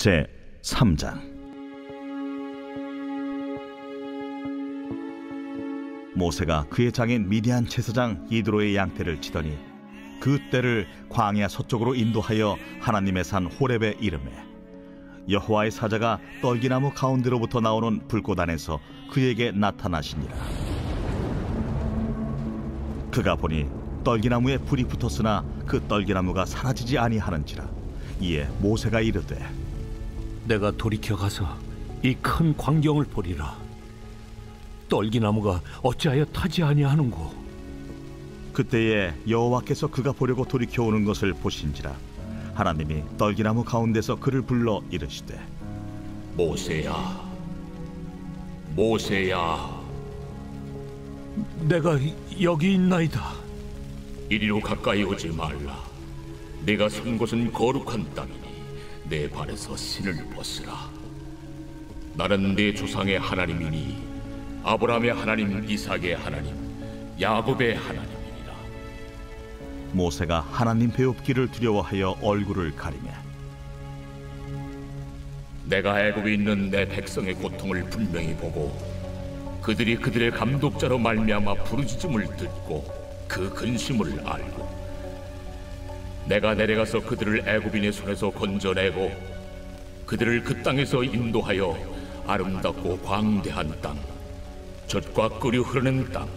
제 3장. 모세가 그의 장인 미디안 제사장 이드로의 양떼를 치더니 그 떼를 광야 서쪽으로 인도하여 하나님의 산 호렙에 이르매 여호와의 사자가 떨기나무 가운데로부터 나오는 불꽃 안에서 그에게 나타나시니라. 그가 보니 떨기나무에 불이 붙었으나 그 떨기나무가 사라지지 아니하는지라. 이에 모세가 이르되 내가 돌이켜 가서 이 큰 광경을 보리라. 떨기나무가 어찌하여 타지 아니하는고. 그때에 여호와께서 그가 보려고 돌이켜 오는 것을 보신지라. 하나님이 떨기나무 가운데서 그를 불러 이르시되 모세야, 모세야. 내가 여기 있나이다. 이리로 가까이 오지 말라. 내가 선 곳은 거룩한 땅이니 내 발에서 신을 벗으라. 나는 내 조상의 하나님이니 아브라함의 하나님, 이삭의 하나님, 야곱의 하나님이니라. 모세가 하나님 배웁기를 두려워하여 얼굴을 가리매 내가 애굽에 있는 내 백성의 고통을 분명히 보고 그들이 그들의 감독자로 말미암아 부르짖음을 듣고 그 근심을 알고 내가 내려가서 그들을 애굽인의 손에서 건져내고 그들을 그 땅에서 인도하여 아름답고 광대한 땅, 젖과 꿀이 흐르는 땅,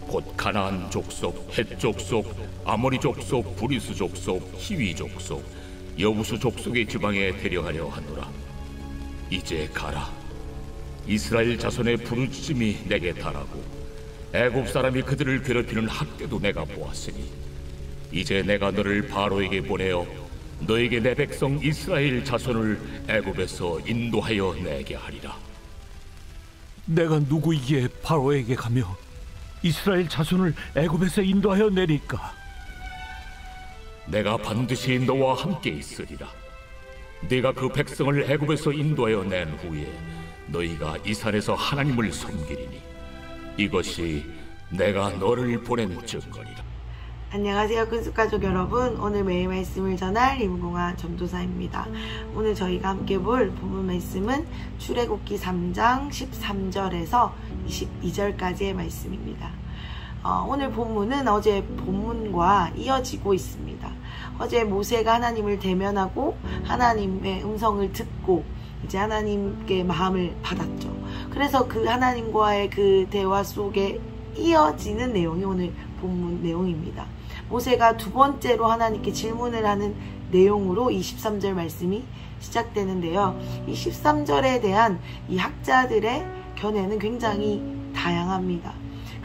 곧 가나안 족속, 헷 족속, 아모리 족속, 브리스 족속, 히위 족속, 여부수 족속의 지방에 데려가려 하노라. 이제 가라. 이스라엘 자손의 부르짖음이 내게 달하고 애굽 사람이 그들을 괴롭히는 학대도 내가 보았으니 이제 내가 너를 바로에게 보내어 너에게 내 백성 이스라엘 자손을 애굽에서 인도하여 내게 하리라. 내가 누구이기에 바로에게 가며 이스라엘 자손을 애굽에서 인도하여 내릴까? 내가 반드시 너와 함께 있으리라. 네가 그 백성을 애굽에서 인도하여 낸 후에 너희가 이 산에서 하나님을 섬기리니 이것이 내가 너를 보낸 증거리라. 안녕하세요, 근숙가족 여러분. 오늘 매일 말씀을 전할 이무공화 전도사입니다. 오늘 저희가 함께 볼 본문 말씀은 출애굽기 3장 13절에서 22절까지의 말씀입니다. 오늘 본문은 어제 본문과 이어지고 있습니다. 어제 모세가 하나님을 대면하고 하나님의 음성을 듣고 이제 하나님께 마음을 받았죠. 그래서 그 하나님과의 그 대화 속에 이어지는 내용이 오늘 본문 내용입니다. 모세가 두 번째로 하나님께 질문을 하는 내용으로 23절 말씀이 시작되는데요. 이 13절에 대한 이 학자들의 견해는 굉장히 다양합니다.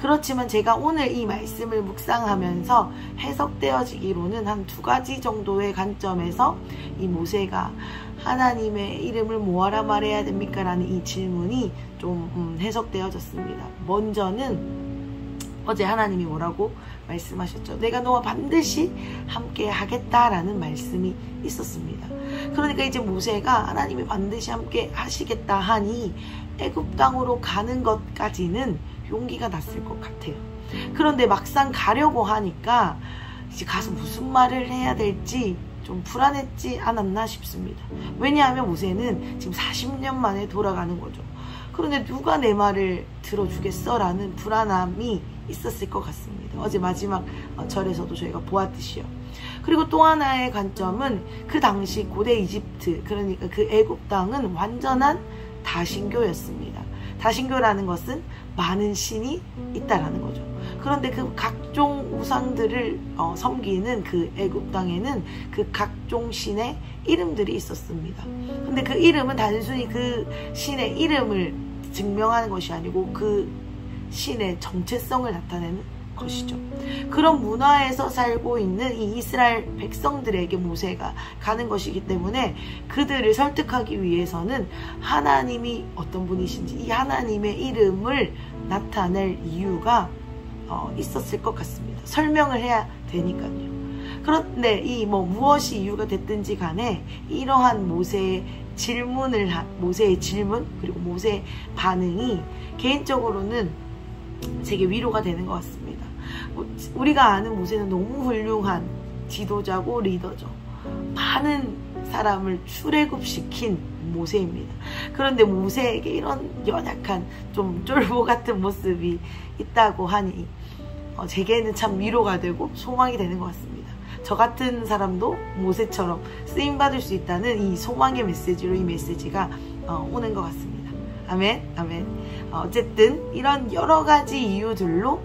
그렇지만 제가 오늘 이 말씀을 묵상하면서 해석되어지기로는 한 두 가지 정도의 관점에서 이 모세가 하나님의 이름을 뭐하라 말해야 됩니까? 라는 이 질문이 좀 해석되어졌습니다. 먼저는 어제 하나님이 뭐라고 말씀하셨죠? 내가 너와 반드시 함께 하겠다라는 말씀이 있었습니다. 그러니까 이제 모세가 하나님이 반드시 함께 하시겠다 하니 애굽 땅으로 가는 것까지는 용기가 났을 것 같아요. 그런데 막상 가려고 하니까 이제 가서 무슨 말을 해야 될지 좀 불안했지 않았나 싶습니다. 왜냐하면 모세는 지금 40년 만에 돌아가는 거죠. 그런데 누가 내 말을 들어주겠어? 라는 불안함이 있었을 것 같습니다. 어제 마지막 절에서도 저희가 보았듯이요. 그리고 또 하나의 관점은 그 당시 고대 이집트, 그러니까 그 애굽 땅은 완전한 다신교였습니다. 다신교라는 것은 많은 신이 있다라는 거죠. 그런데 그 각종 우상들을 섬기는 그 애굽 땅에는 그 각종 신의 이름들이 있었습니다. 근데 그 이름은 단순히 그 신의 이름을 증명하는 것이 아니고 그 신의 정체성을 나타내는 것이죠. 그런 문화에서 살고 있는 이 이스라엘 백성들에게 모세가 가는 것이기 때문에 그들을 설득하기 위해서는 하나님이 어떤 분이신지 이 하나님의 이름을 나타낼 이유가 있었을 것 같습니다. 설명을 해야 되니까요. 그런데 이 무엇이 이유가 됐든지 간에 이러한 모세의 질문 그리고 모세의 반응이 개인적으로는 제게 위로가 되는 것 같습니다. 우리가 아는 모세는 너무 훌륭한 지도자고 리더죠. 많은 사람을 출애굽시킨 모세입니다. 그런데 모세에게 이런 연약한 좀 쫄보 같은 모습이 있다고 하니 제게는 참 위로가 되고 소망이 되는 것 같습니다. 저 같은 사람도 모세처럼 쓰임받을 수 있다는 이 소망의 메시지로 이 메시지가 오는 것 같습니다. 아멘, 아멘. 어쨌든 이런 여러 가지 이유들로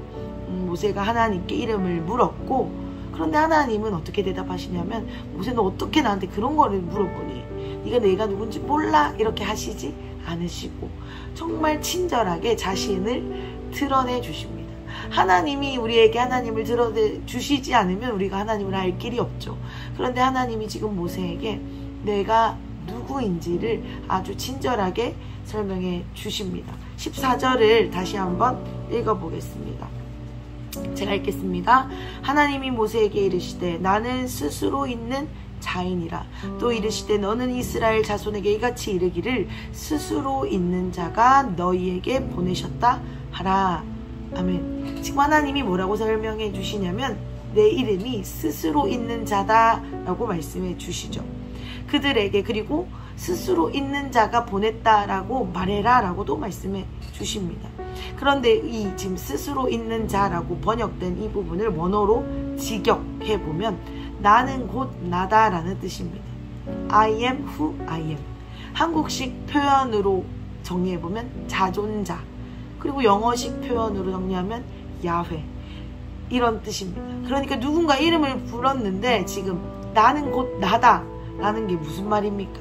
모세가 하나님께 이름을 물었고, 그런데 하나님은 어떻게 대답하시냐면, 모세는 어떻게 나한테 그런 거를 물어보니? 네가 내가 누군지 몰라? 이렇게 하시지 않으시고 정말 친절하게 자신을 드러내 주십니다. 하나님이 우리에게 하나님을 드러내 주시지 않으면 우리가 하나님을 알 길이 없죠. 그런데 하나님이 지금 모세에게 내가 누구인지를 아주 친절하게 설명해 주십니다. 14절을 다시 한번 읽어보겠습니다. 제가 읽겠습니다. 하나님이 모세에게 이르시되 나는 스스로 있는 자인이라. 또 이르시되 너는 이스라엘 자손에게 이같이 이르기를 스스로 있는 자가 너희에게 보내셨다 하라. 아멘. 지금 하나님이 뭐라고 설명해 주시냐면 내 이름이 스스로 있는 자다 라고 말씀해 주시죠. 그들에게 그리고 스스로 있는 자가 보냈다라고 말해라 라고도 말씀해 주십니다. 그런데 이 지금 스스로 있는 자라고 번역된 이 부분을 원어로 직역해 보면 나는 곧 나다라는 뜻입니다. I am who I am. 한국식 표현으로 정리해보면 자존자, 그리고 영어식 표현으로 정리하면 야훼, 이런 뜻입니다. 그러니까 누군가 이름을 불렀는데 지금 나는 곧 나다 라는 게 무슨 말입니까?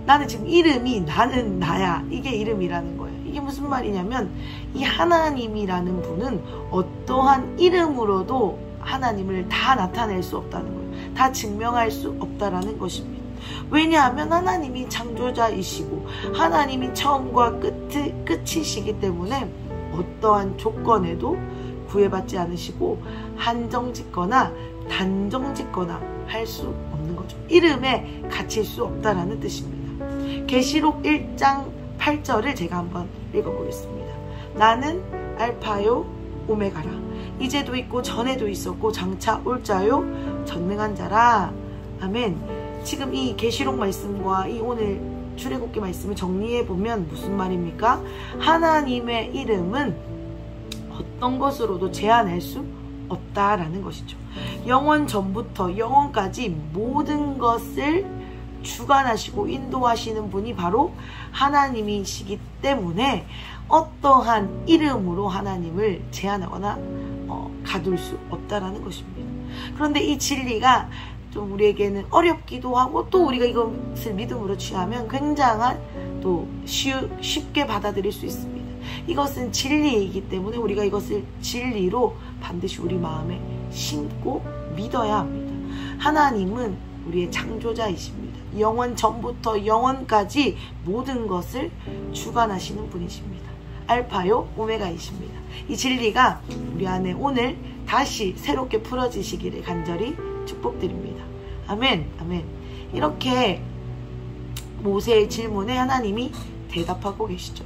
나는 지금 이름이 나는 나야, 이게 이름이라는 거예요. 이게 무슨 말이냐면 이 하나님이라는 분은 어떠한 이름으로도 하나님을 다 나타낼 수 없다는 거예요. 다 증명할 수 없다라는 것입니다. 왜냐하면 하나님이 창조자이시고 하나님이 처음과 끝이시기 때문에 어떠한 조건에도 구애받지 않으시고 한정짓거나 단정짓거나 할 수 없는 거죠. 이름에 갇힐 수 없다라는 뜻입니다. 계시록 1장 8절을 제가 한번 읽어보겠습니다. 나는 알파요 오메가라. 이제도 있고 전에도 있었고 장차 올 자요 전능한 자라. 아멘. 지금 이 계시록 말씀과 이 오늘 출애굽기 말씀을 정리해 보면 무슨 말입니까? 하나님의 이름은 어떤 것으로도 제한할 수 없다라는 것이죠. 영원 전부터 영원까지 모든 것을 주관하시고 인도하시는 분이 바로 하나님이시기 때문에 어떠한 이름으로 하나님을 제한하거나 가둘 수 없다라는 것입니다. 그런데 이 진리가 좀 우리에게는 어렵기도 하고, 또 우리가 이것을 믿음으로 취하면 굉장한 또 쉽게 받아들일 수 있습니다. 이것은 진리이기 때문에 우리가 이것을 진리로 반드시 우리 마음에 심고 믿어야 합니다. 하나님은 우리의 창조자이십니다. 영원 전부터 영원까지 모든 것을 주관하시는 분이십니다. 알파요 오메가이십니다. 이 진리가 우리 안에 오늘 다시 새롭게 풀어지시기를 간절히 축복드립니다. 아멘, 아멘. 이렇게 모세의 질문에 하나님이 대답하고 계시죠.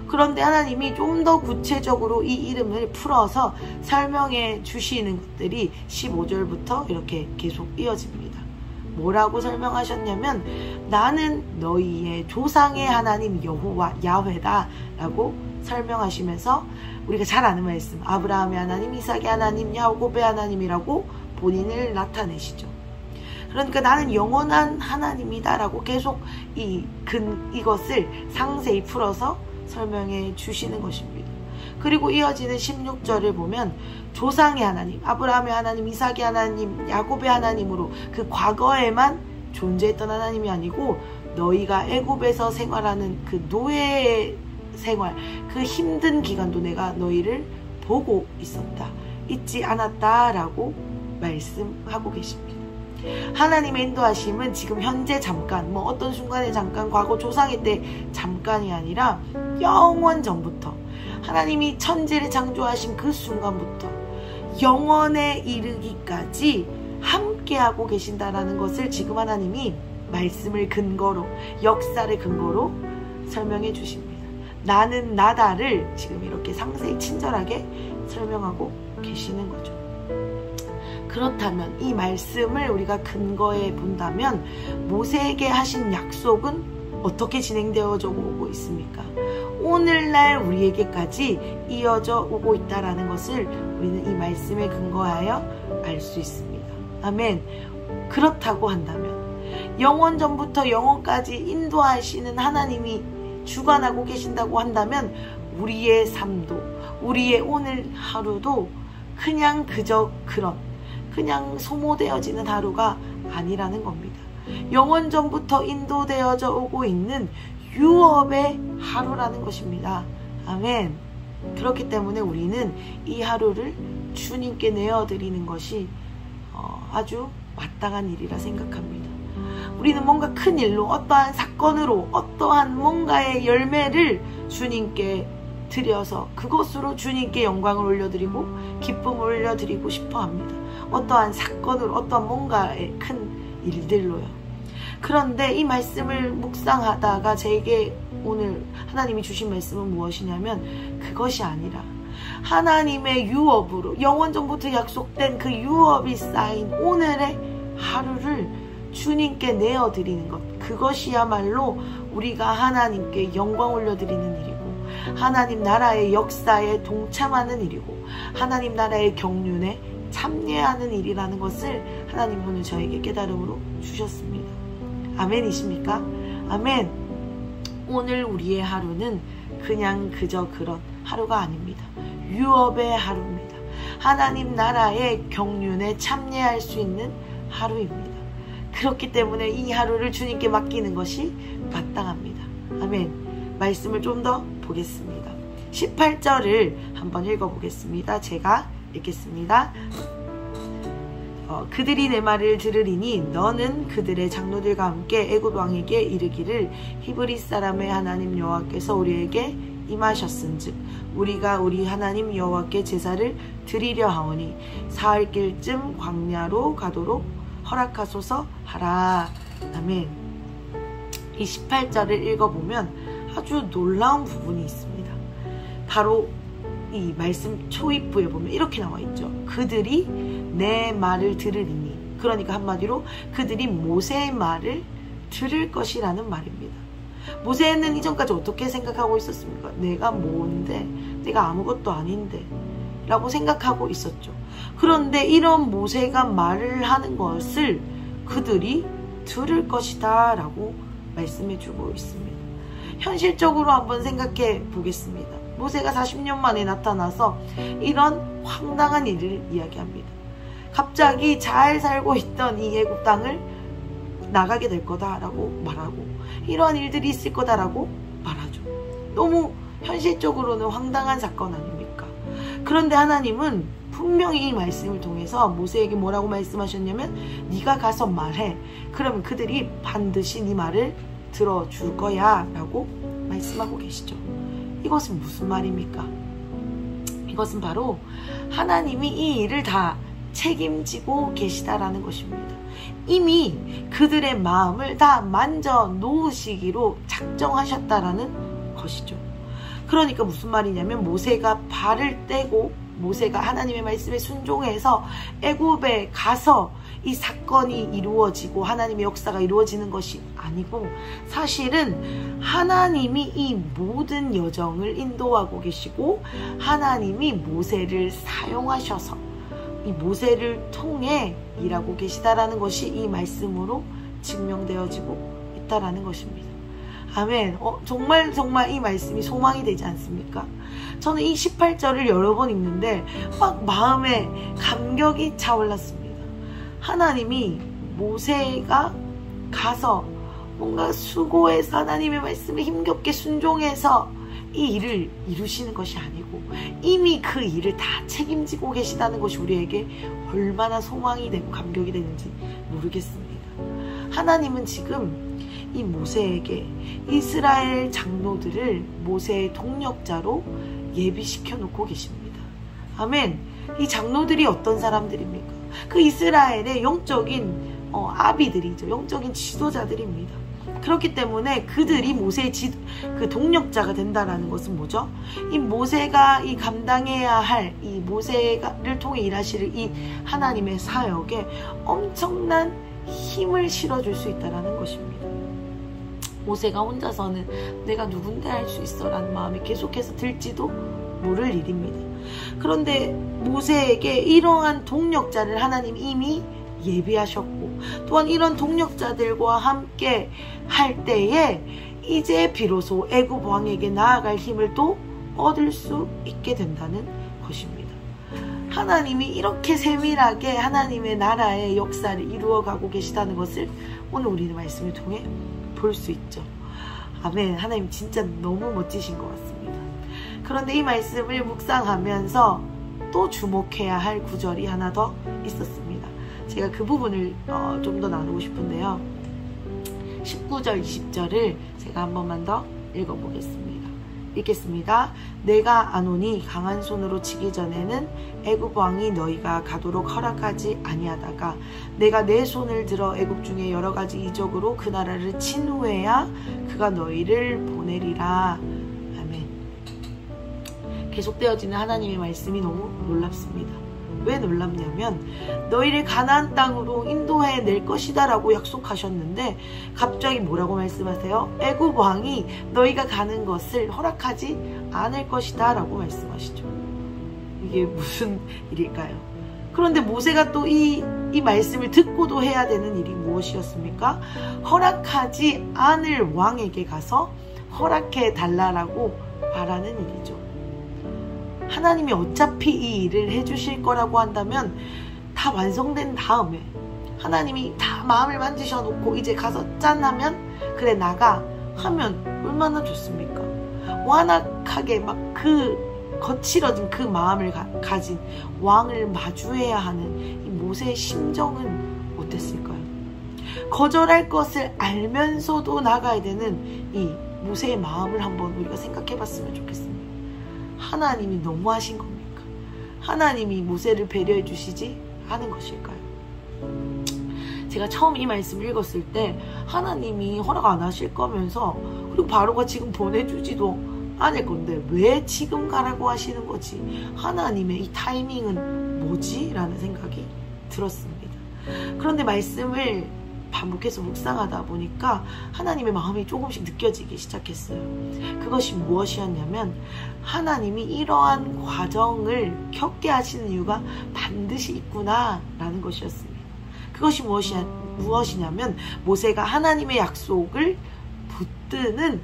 그런데 하나님이 좀 더 구체적으로 이 이름을 풀어서 설명해 주시는 것들이 15절부터 이렇게 계속 이어집니다. 뭐라고 설명하셨냐면 나는 너희의 조상의 하나님 여호와 야훼다 라고 설명하시면서 우리가 잘 아는 말씀, 아브라함의 하나님, 이삭의 하나님, 야곱의 하나님이라고 본인을 나타내시죠. 그러니까 나는 영원한 하나님이다 라고 계속 이것을 상세히 풀어서 설명해 주시는 것입니다. 그리고 이어지는 16절을 보면 조상의 하나님, 아브라함의 하나님, 이삭의 하나님, 야곱의 하나님으로 그 과거에만 존재했던 하나님이 아니고 너희가 애굽에서 생활하는 그 노예 생활, 그 힘든 기간도 내가 너희를 보고 있었다, 잊지 않았다 라고 말씀하고 계십니다. 하나님의 인도하심은 지금 현재 잠깐, 어떤 순간에 잠깐, 과거 조상의 때 잠깐이 아니라 영원 전부터 하나님이 천지를 창조하신 그 순간부터 영원에 이르기까지 함께하고 계신다라는 것을 지금 하나님이 말씀을 근거로, 역사를 근거로 설명해 주십니다. 나는 나다를 지금 이렇게 상세히 친절하게 설명하고 계시는 거죠. 그렇다면 이 말씀을 우리가 근거해 본다면 모세에게 하신 약속은 어떻게 진행되어져 오고 있습니까? 오늘날 우리에게까지 이어져 오고 있다는 것을 우리는 이 말씀에 근거하여 알 수 있습니다. 아멘. 그렇다고 한다면 영원 전부터 영원까지 인도하시는 하나님이 주관하고 계신다고 한다면 우리의 삶도, 우리의 오늘 하루도 그냥 그저 그냥 소모되어지는 하루가 아니라는 겁니다. 영원 전부터 인도되어져 오고 있는 유업의 하루라는 것입니다. 아멘. 그렇기 때문에 우리는 이 하루를 주님께 내어드리는 것이 아주 마땅한 일이라 생각합니다. 우리는 뭔가 큰 일로, 어떠한 사건으로, 어떠한 뭔가의 열매를 주님께 드려서 그것으로 주님께 영광을 올려드리고 기쁨을 올려드리고 싶어 합니다. 어떠한 사건으로, 어떠한 뭔가의 큰 일들로요. 그런데 이 말씀을 묵상하다가 제게 오늘 하나님이 주신 말씀은 무엇이냐면 그것이 아니라 하나님의 유업으로 영원 전부터 약속된 그 유업이 쌓인 오늘의 하루를 주님께 내어드리는 것, 그것이야말로 우리가 하나님께 영광 올려드리는 일이고 하나님 나라의 역사에 동참하는 일이고 하나님 나라의 경륜에 참여하는 일이라는 것을 하나님 오늘 저에게 깨달음으로 주셨습니다. 아멘이십니까? 아멘. 오늘 우리의 하루는 그냥 그저 그런 하루가 아닙니다. 유업의 하루입니다. 하나님 나라의 경륜에 참여할 수 있는 하루입니다. 그렇기 때문에 이 하루를 주님께 맡기는 것이 마땅합니다. 아멘. 말씀을 좀 더 보겠습니다. 18절을 한번 읽어보겠습니다. 제가 읽겠습니다. 그들이 내 말을 들으리니 너는 그들의 장로들과 함께 애굽 왕에게 이르기를 히브리 사람의 하나님 여호와께서 우리에게 임하셨은즉 우리가 우리 하나님 여호와께 제사를 드리려 하오니 사흘길쯤 광야로 가도록 허락하소서 하라. 아멘. 이 18절을 읽어보면 아주 놀라운 부분이 있습니다. 바로 이 말씀 초입부에 보면 이렇게 나와 있죠. 그들이 내 말을 들으리니, 그러니까 한마디로 그들이 모세의 말을 들을 것이라는 말입니다. 모세는 이전까지 어떻게 생각하고 있었습니까? 내가 뭔데, 내가 아무것도 아닌데 라고 생각하고 있었죠. 그런데 이런 모세가 말을 하는 것을 그들이 들을 것이다 라고 말씀해 주고 있습니다. 현실적으로 한번 생각해 보겠습니다. 모세가 40년 만에 나타나서 이런 황당한 일을 이야기합니다. 갑자기 잘 살고 있던 이 애굽 땅을 나가게 될 거다라고 말하고 이러한 일들이 있을 거다라고 말하죠. 너무 현실적으로는 황당한 사건 아닙니까? 그런데 하나님은 분명히 이 말씀을 통해서 모세에게 뭐라고 말씀하셨냐면 네가 가서 말해. 그러면 그들이 반드시 네 말을 들어줄 거야 라고 말씀하고 계시죠. 이것은 무슨 말입니까? 이것은 바로 하나님이 이 일을 다 책임지고 계시다라는 것입니다. 이미 그들의 마음을 다 만져 놓으시기로 작정하셨다라는 것이죠. 그러니까 무슨 말이냐면 모세가 발을 떼고 모세가 하나님의 말씀에 순종해서 애굽에 가서 이 사건이 이루어지고 하나님의 역사가 이루어지는 것이 아니고 사실은 하나님이 이 모든 여정을 인도하고 계시고 하나님이 모세를 사용하셔서 이 모세를 통해 일하고 계시다라는 것이 이 말씀으로 증명되어지고 있다라는 것입니다. 아멘. 정말 이 말씀이 소망이 되지 않습니까? 저는 이 18절을 여러 번 읽는데 막 마음에 감격이 차올랐습니다. 하나님이 모세가 가서 뭔가 수고해서 하나님의 말씀에 힘겹게 순종해서 이 일을 이루시는 것이 아니고 이미 그 일을 다 책임지고 계시다는 것이 우리에게 얼마나 소망이 되고 감격이 되는지 모르겠습니다. 하나님은 지금 이 모세에게 이스라엘 장로들을 모세의 동력자로 예비시켜 놓고 계십니다. 아멘. 이 장로들이 어떤 사람들입니까? 그 이스라엘의 영적인 아비들이죠. 영적인 지도자들입니다. 그렇기 때문에 그들이 모세의 그 동력자가 된다라는 것은 뭐죠? 이 모세가 이 감당해야 할 이 모세를 통해 일하실 이 하나님의 사역에 엄청난 힘을 실어줄 수 있다는 것입니다. 모세가 혼자서는 내가 누군데 할 수 있어 라는 마음이 계속해서 들지도 모를 일입니다. 그런데 모세에게 이러한 동력자를 하나님이 이미 예비하셨고, 또한 이런 동력자들과 함께 할 때에 이제 비로소 애굽 왕에게 나아갈 힘을 또 얻을 수 있게 된다는 것입니다. 하나님이 이렇게 세밀하게 하나님의 나라의 역사를 이루어가고 계시다는 것을 오늘 우리는 말씀을 통해 볼 수 있죠. 아멘. 하나님 진짜 너무 멋지신 것 같습니다. 그런데 이 말씀을 묵상하면서 또 주목해야 할 구절이 하나 더 있었습니다. 제가 그 부분을 좀 더 나누고 싶은데요. 19절, 20절을 제가 한 번만 더 읽어보겠습니다. 읽겠습니다. 내가 아노니 강한 손으로 치기 전에는 애굽 왕이 너희가 가도록 허락하지 아니하다가 내가 내 손을 들어 애굽 중에 여러 가지 이적으로 그 나라를 친 후에야 그가 너희를 보내리라. 아멘. 계속되어지는 하나님의 말씀이 너무 놀랍습니다. 왜 놀랍냐면 너희를 가나안 땅으로 인도해 낼 것이다 라고 약속하셨는데 갑자기 뭐라고 말씀하세요? 애굽 왕이 너희가 가는 것을 허락하지 않을 것이다 라고 말씀하시죠. 이게 무슨 일일까요? 그런데 모세가 또 이 말씀을 듣고도 해야 되는 일이 무엇이었습니까? 허락하지 않을 왕에게 가서 허락해 달라라고 말하는 일이죠. 하나님이 어차피 이 일을 해주실 거라고 한다면 다 완성된 다음에 하나님이 다 마음을 만지셔놓고 이제 가서 짠 하면 그래 나가 하면 얼마나 좋습니까? 완악하게 막 그 거칠어진 그 마음을 가진 왕을 마주해야 하는 이 모세의 심정은 어땠을까요? 거절할 것을 알면서도 나가야 되는 이 모세의 마음을 한번 우리가 생각해 봤으면 좋겠습니다. 하나님이 너무하신 겁니까? 하나님이 모세를 배려해 주시지 않은 것일까요? 제가 처음 이 말씀을 읽었을 때 하나님이 허락 안 하실 거면서 그리고 바로가 지금 보내주지도 않을 건데 왜 지금 가라고 하시는 거지? 하나님의 이 타이밍은 뭐지? 라는 생각이 들었습니다. 그런데 말씀을 반복해서 묵상하다 보니까 하나님의 마음이 조금씩 느껴지기 시작했어요. 그것이 무엇이었냐면 하나님이 이러한 과정을 겪게 하시는 이유가 반드시 있구나 라는 것이었습니다. 그것이 무엇이냐면 모세가 하나님의 약속을 붙드는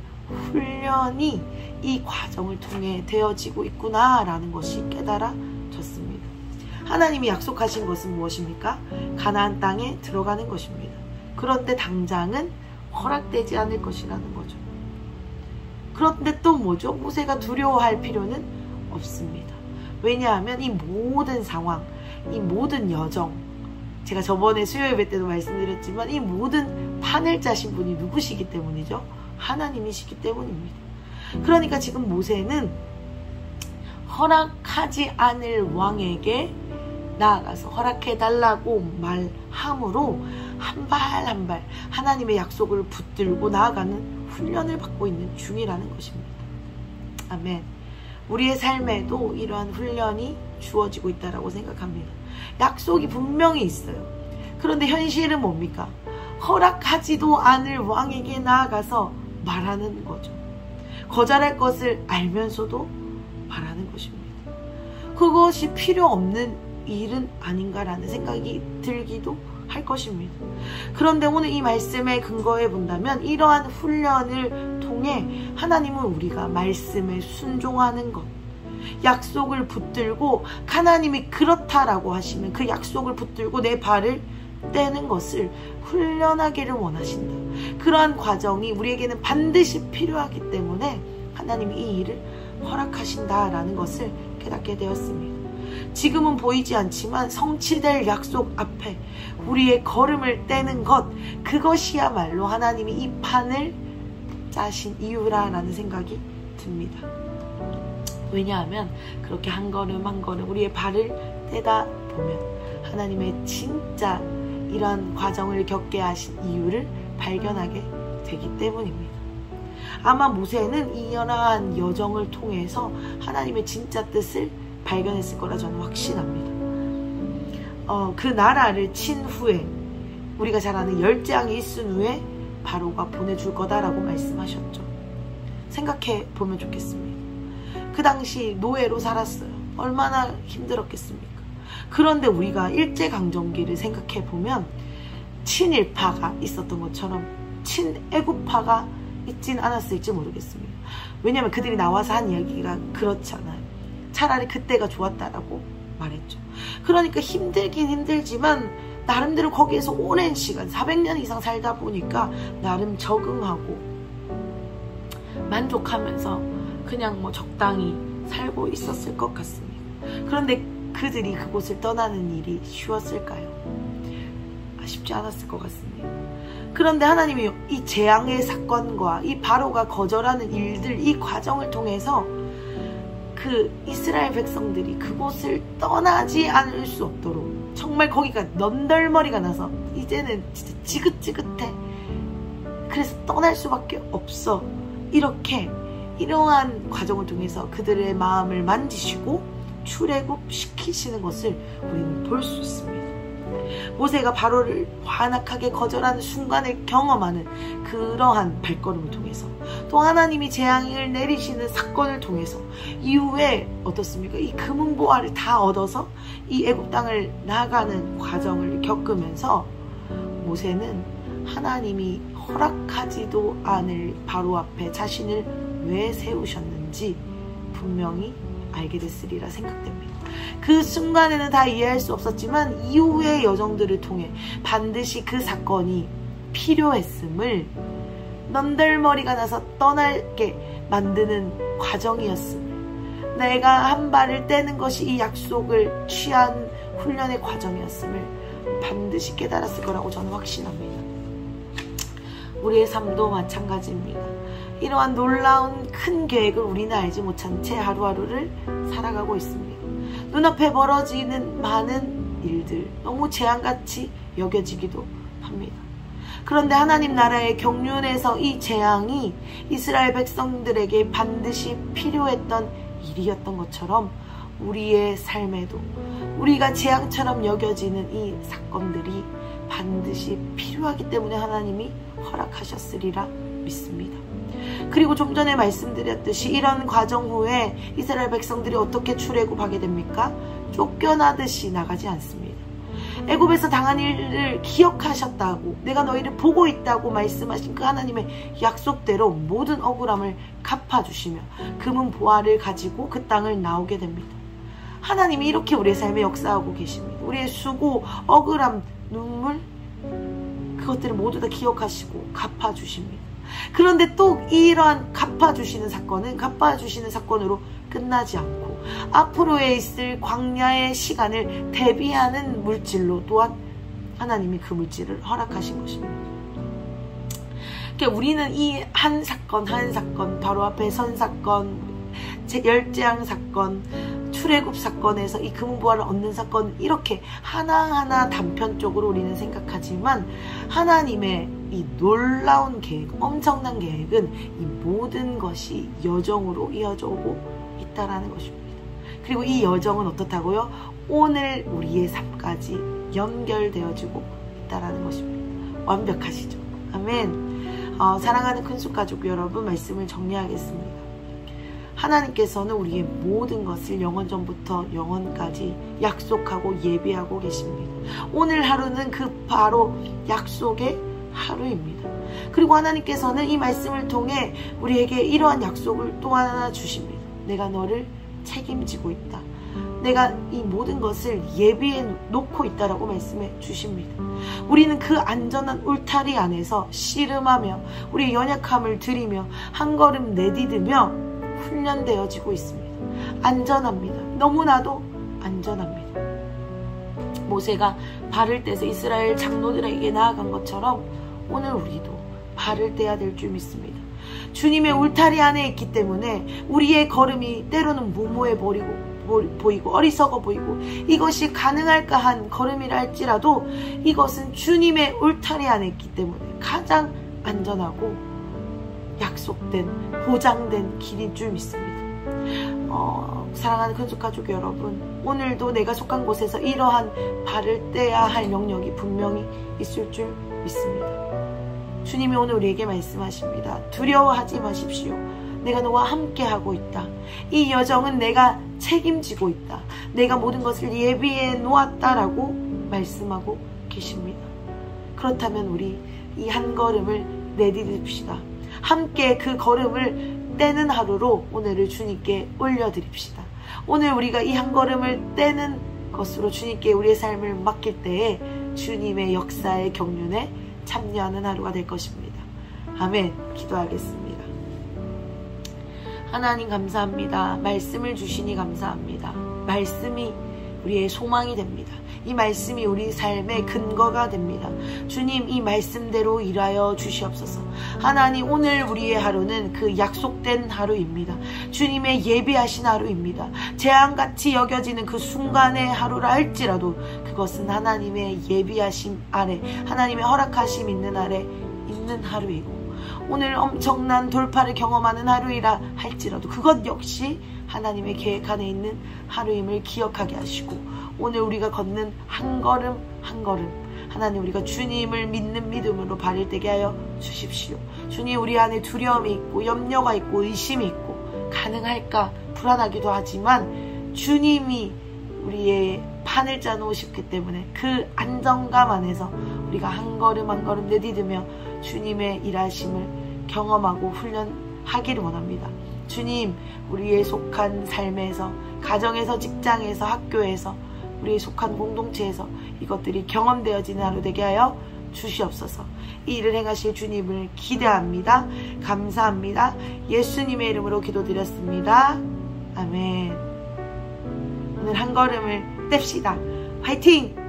훈련이 이 과정을 통해 되어지고 있구나 라는 것이 깨달아졌습니다. 하나님이 약속하신 것은 무엇입니까? 가나안 땅에 들어가는 것입니다. 그런데 당장은 허락되지 않을 것이라는 거죠. 그런데 또 뭐죠? 모세가 두려워할 필요는 없습니다. 왜냐하면 이 모든 상황, 이 모든 여정, 제가 저번에 수요 예배 때도 말씀드렸지만 이 모든 판을 짜신 분이 누구시기 때문이죠? 하나님이시기 때문입니다. 그러니까 지금 모세는 허락하지 않을 왕에게 나아가서 허락해달라고 말함으로 한 발 한 발 하나님의 약속을 붙들고 나아가는 훈련을 받고 있는 중이라는 것입니다. 아멘. 우리의 삶에도 이러한 훈련이 주어지고 있다고 생각합니다. 약속이 분명히 있어요. 그런데 현실은 뭡니까? 허락하지도 않을 왕에게 나아가서 말하는 거죠. 거절할 것을 알면서도 말하는 것입니다. 그것이 필요 없는 일은 아닌가라는 생각이 들기도 할 것입니다. 그런데 오늘 이 말씀에 근거해 본다면 이러한 훈련을 통해 하나님은 우리가 말씀에 순종하는 것, 약속을 붙들고 하나님이 그렇다라고 하시면 그 약속을 붙들고 내 발을 떼는 것을 훈련하기를 원하신다. 그러한 과정이 우리에게는 반드시 필요하기 때문에 하나님이 이 일을 허락하신다라는 것을 깨닫게 되었습니다. 지금은 보이지 않지만 성취될 약속 앞에 우리의 걸음을 떼는 것, 그것이야말로 하나님이 이 판을 짜신 이유라는 생각이 듭니다. 왜냐하면 그렇게 한 걸음 한 걸음 우리의 발을 떼다 보면 하나님의 진짜 이런 과정을 겪게 하신 이유를 발견하게 되기 때문입니다. 아마 모세는 이 연한 여정을 통해서 하나님의 진짜 뜻을 발견했을 거라 저는 확신합니다. 그 나라를 친 후에, 우리가 잘 아는 열재앙이 있은 후에 바로가 보내줄 거다라고 말씀하셨죠. 생각해 보면 좋겠습니다. 그 당시 노예로 살았어요. 얼마나 힘들었겠습니까? 그런데 우리가 일제강점기를 생각해 보면 친일파가 있었던 것처럼 친애국파가 있진 않았을지 모르겠습니다. 왜냐하면 그들이 나와서 한 이야기가 그렇잖아요. 차라리 그때가 좋았다라고 말했죠. 그러니까 힘들긴 힘들지만 나름대로 거기에서 오랜 시간 400년 이상 살다 보니까 나름 적응하고 만족하면서 그냥 뭐 적당히 살고 있었을 것 같습니다. 그런데 그들이 그곳을 떠나는 일이 쉬웠을까요? 쉽지 않았을 것 같습니다. 그런데 하나님이 이 재앙의 사건과 이 바로가 거절하는 일들, 이 과정을 통해서 그 이스라엘 백성들이 그곳을 떠나지 않을 수 없도록, 정말 거기가 넌덜머리가 나서 이제는 진짜 지긋지긋해, 그래서 떠날 수밖에 없어, 이러한 과정을 통해서 그들의 마음을 만지시고 출애굽시키시는 것을 우리는 볼 수 있습니다. 모세가 바로를 완악하게 거절하는 순간을 경험하는 그러한 발걸음을 통해서, 또 하나님이 재앙을 내리시는 사건을 통해서 이후에 어떻습니까? 이 금은보화를 다 얻어서 이 애굽 땅을 나가는 과정을 겪으면서 모세는 하나님이 허락하지도 않을 바로 앞에 자신을 왜 세우셨는지 분명히 알게 됐으리라 생각됩니다. 그 순간에는 다 이해할 수 없었지만 이후의 여정들을 통해 반드시 그 사건이 필요했음을, 넌덜머리가 나서 떠날게 만드는 과정이었음을, 내가 한 발을 떼는 것이 이 약속을 취한 훈련의 과정이었음을 반드시 깨달았을 거라고 저는 확신합니다. 우리의 삶도 마찬가지입니다. 이러한 놀라운 큰 계획을 우리는 알지 못한 채 하루하루를 살아가고 있습니다. 눈앞에 벌어지는 많은 일들, 너무 재앙같이 여겨지기도 합니다. 그런데 하나님 나라의 경륜에서 이 재앙이 이스라엘 백성들에게 반드시 필요했던 일이었던 것처럼 우리의 삶에도 우리가 재앙처럼 여겨지는 이 사건들이 반드시 필요하기 때문에 하나님이 허락하셨으리라 믿습니다. 그리고 좀 전에 말씀드렸듯이 이런 과정 후에 이스라엘 백성들이 어떻게 출애굽하게 됩니까? 쫓겨나듯이 나가지 않습니다. 애굽에서 당한 일을 기억하셨다고, 내가 너희를 보고 있다고 말씀하신 그 하나님의 약속대로 모든 억울함을 갚아주시며 금은보화를 가지고 그 땅을 나오게 됩니다. 하나님이 이렇게 우리의 삶에 역사하고 계십니다. 우리의 수고, 억울함, 눈물, 그것들을 모두 다 기억하시고 갚아주십니다. 그런데 또 이러한 갚아주시는 사건으로 끝나지 않고 앞으로에 있을 광야의 시간을 대비하는 물질로 또한 하나님이 그 물질을 허락하신 것입니다. 그러니까 우리는 이 한 사건 바로 앞에 선 사건, 열재앙 사건, 출애굽 사건에서 이 금은보화를 얻는 사건, 이렇게 하나하나 단편적으로 우리는 생각하지만 하나님의 이 놀라운 계획, 엄청난 계획은 이 모든 것이 여정으로 이어져 오고 있다라는 것입니다. 그리고 이 여정은 어떻다고요? 오늘 우리의 삶까지 연결되어지고 있다라는 것입니다. 완벽하시죠? 아멘. 사랑하는 큰숙가족 여러분, 말씀을 정리하겠습니다. 하나님께서는 우리의 모든 것을 영원전부터 영원까지 약속하고 예비하고 계십니다. 오늘 하루는 그 바로 약속의 하루입니다. 그리고 하나님께서는 이 말씀을 통해 우리에게 이러한 약속을 또 하나 주십니다. 내가 너를 책임지고 있다. 내가 이 모든 것을 예비해 놓고 있다라고 말씀해 주십니다. 우리는 그 안전한 울타리 안에서 씨름하며 우리의 연약함을 들이며 한 걸음 내디디며 훈련되어지고 있습니다. 안전합니다. 너무나도 안전합니다. 모세가 발을 떼서 이스라엘 장로들에게 나아간 것처럼 오늘 우리도 발을 떼야 될 줄 믿습니다. 주님의 울타리 안에 있기 때문에 우리의 걸음이 때로는 무모해 보이고 어리석어 보이고 이것이 가능할까 한 걸음이라 할지라도 이것은 주님의 울타리 안에 있기 때문에 가장 안전하고 약속된 보장된 길인 줄 믿습니다. 사랑하는 큰속가족 여러분, 오늘도 내가 속한 곳에서 이러한 발을 떼야 할 영역이 분명히 있을 줄 믿습니다. 주님이 오늘 우리에게 말씀하십니다. 두려워하지 마십시오. 내가 너와 함께하고 있다. 이 여정은 내가 책임지고 있다. 내가 모든 것을 예비해 놓았다라고 말씀하고 계십니다. 그렇다면 우리 이 한 걸음을 내디딥시다. 함께 그 걸음을 떼는 하루로 오늘을 주님께 올려드립시다. 오늘 우리가 이 한 걸음을 떼는 것으로 주님께 우리의 삶을 맡길 때에 주님의 역사의 경륜에 참여하는 하루가 될 것입니다. 아멘. 기도하겠습니다. 하나님 감사합니다. 말씀을 주시니 감사합니다. 말씀이 우리의 소망이 됩니다. 이 말씀이 우리 삶의 근거가 됩니다. 주님, 이 말씀대로 일하여 주시옵소서. 하나님, 오늘 우리의 하루는 그 약속된 하루입니다. 주님의 예비하신 하루입니다. 재앙같이 여겨지는 그 순간의 하루라 할지라도 그것은 하나님의 예비하심 아래, 하나님의 허락하심 있는 아래 있는 하루이고, 오늘 엄청난 돌파를 경험하는 하루이라 할지라도 그것 역시 하나님의 계획 안에 있는 하루임을 기억하게 하시고, 오늘 우리가 걷는 한 걸음 한 걸음 하나님, 우리가 주님을 믿는 믿음으로 발을 떼게 하여 주십시오. 주님, 우리 안에 두려움이 있고 염려가 있고 의심이 있고 가능할까 불안하기도 하지만 주님이 우리의 판을 짜놓으셨기 때문에 그 안정감 안에서 우리가 한 걸음 한 걸음 내디디며 주님의 일하심을 경험하고 훈련하기를 원합니다. 주님, 우리의 속한 삶에서, 가정에서, 직장에서, 학교에서, 우리의 속한 공동체에서 이것들이 경험되어지는 하루 되게 하여 주시옵소서. 이 일을 행하실 주님을 기대합니다. 감사합니다. 예수님의 이름으로 기도드렸습니다. 아멘. 오늘 한 걸음을 뗍시다. 화이팅!